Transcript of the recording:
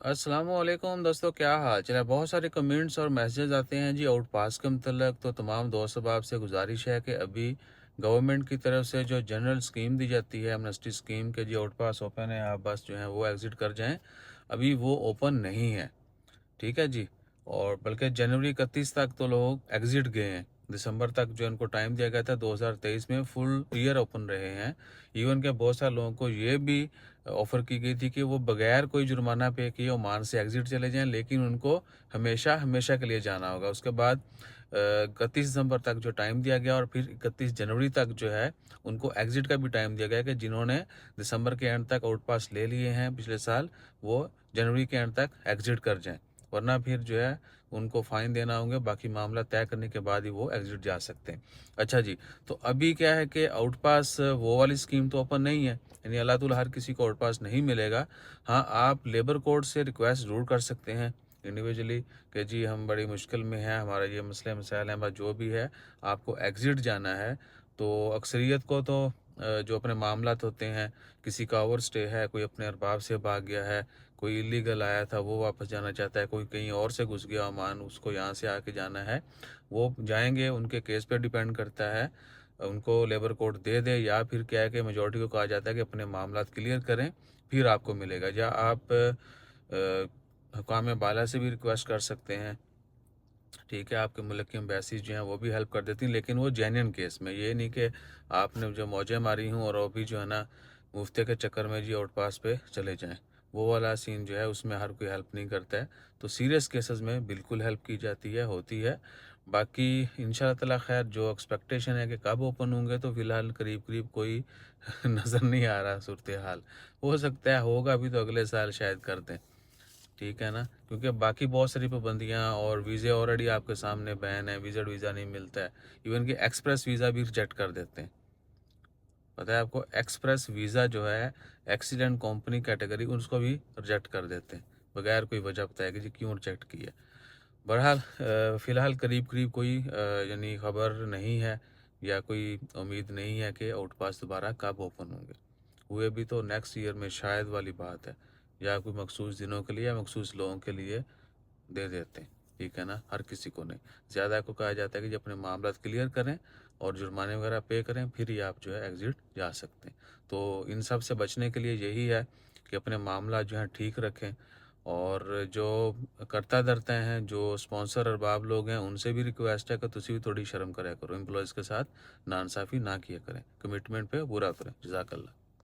अस्सलामुअलैकुम दोस्तों, क्या हाल चाल है। बहुत सारे कमेंट्स और मैसेजेस आते हैं जी आउट पास के मतलब। तो तमाम दोस्त अहबाब से गुजारिश है कि अभी गवर्नमेंट की तरफ से जो जनरल स्कीम दी जाती है, एमनेस्टी स्कीम के जी आउट पास ओपन है, आप बस जो है वो एग्ज़िट कर जाएं। अभी वो ओपन नहीं है, ठीक है जी। और बल्कि जनवरी 31 तक तो लोग एग्जिट गए हैं। दिसंबर तक जो इनको टाइम दिया गया था 2023 में फुल ईयर ओपन रहे हैं। इवन के बहुत सारे लोगों को ये भी ऑफर की गई थी कि वो बगैर कोई जुर्माना पे किए ओमान से एग्जिट चले जाएं, लेकिन उनको हमेशा हमेशा के लिए जाना होगा। उसके बाद 31 दिसंबर तक जो टाइम दिया गया और फिर 31 जनवरी तक जो है उनको एग्जिट का भी टाइम दिया गया कि जिन्होंने दिसंबर के एंड तक आउट पास ले लिए हैं पिछले साल, वो जनवरी के एंड तक एग्जिट कर जाएं, वरना फिर जो है उनको फ़ाइन देना होंगे। बाकी मामला तय करने के बाद ही वो एग्जिट जा सकते हैं। अच्छा जी, तो अभी क्या है कि आउट पास वो वाली स्कीम तो ओपन नहीं है, यानी अल्लाह ताला हर किसी को आउट पास नहीं मिलेगा। हाँ, आप लेबर कोर्ट से रिक्वेस्ट ज़रूर कर सकते हैं इंडिविजुअली कि जी हम बड़ी मुश्किल में हैं, हमारा ये मसले मसाइल हैं, बस जो भी है आपको एग्जिट जाना है। तो अक्सरियत को तो जो अपने मामलात होते हैं, किसी का ओवर स्टे है, कोई अपने अरबाब से भाग गया है, कोई इलीगल आया था वो वापस जाना चाहता है, कोई कहीं और से घुस गया ओमान, उसको यहाँ से आके जाना है, वो जाएंगे। उनके केस पे डिपेंड करता है, उनको लेबर कोर्ट दे दे या फिर क्या है कि मेजॉरिटी को कहा जाता है कि अपने मामलात क्लियर करें फिर आपको मिलेगा। या आप हुकाम बाला से भी रिक्वेस्ट कर सकते हैं, ठीक है। आपके मुल्क की एम्बेसी जो हैं वो भी हेल्प कर देती हैं, लेकिन वो जेन्युइन केस में, ये नहीं कि आपने जो मौजें मारी हूँ और अभी जो है ना मुफ्ते के चक्कर में जी आउट पास पे चले जाएं। वो वाला सीन जो है उसमें हर कोई हेल्प नहीं करता है। तो सीरियस केसेस में बिल्कुल हेल्प की जाती है, होती है। बाकी इंशाल्लाह ताला खैर जो एक्सपेक्टेशन है कि कब ओपन होंगे, तो फ़िलहाल करीब करीब कोई नज़र नहीं आ रहा सूरत हाल। हो सकता है होगा भी तो अगले साल शायद कर दें, ठीक है ना। क्योंकि बाकी बहुत सारी पाबंदियाँ और वीज़े ऑलरेडी आपके सामने बैन है, विजिट वीज़ा नहीं मिलता है। इवन कि एक्सप्रेस वीज़ा भी रिजेक्ट कर देते हैं, पता है आपको। एक्सप्रेस वीज़ा जो है एक्सीडेंट कंपनी कैटेगरी, उसको भी रिजेक्ट कर देते हैं बगैर कोई वजह बताए कि जी क्यों रिजेक्ट किया। बहरहाल फ़िलहाल करीब करीब कोई यानी खबर नहीं है या कोई उम्मीद नहीं है कि आउट पास दोबारा कब ओपन होंगे। हुए भी तो नेक्स्ट ईयर में शायद वाली बात है, या कोई मखसूस दिनों के लिए या मखसूस लोगों के लिए दे देते हैं, ठीक है ना। हर किसी को नहीं, ज़्यादा को कहा जाता है कि जब अपने मामला क्लियर करें और जुर्माने वगैरह पे करें फिर ही आप जो है एग्ज़िट जा सकते हैं। तो इन सब से बचने के लिए यही है कि अपने मामला जो है ठीक रखें। और जो करता धरते हैं, जो स्पॉन्सर अरबाब लोग हैं, उनसे भी रिक्वेस्ट है कि तुसी भी थोड़ी शर्म करा करो, एम्प्लॉयज़ के साथ नाइंसाफ़ी ना किया करें, कमिटमेंट पे पूरा करें। जज़ाकल्लाह।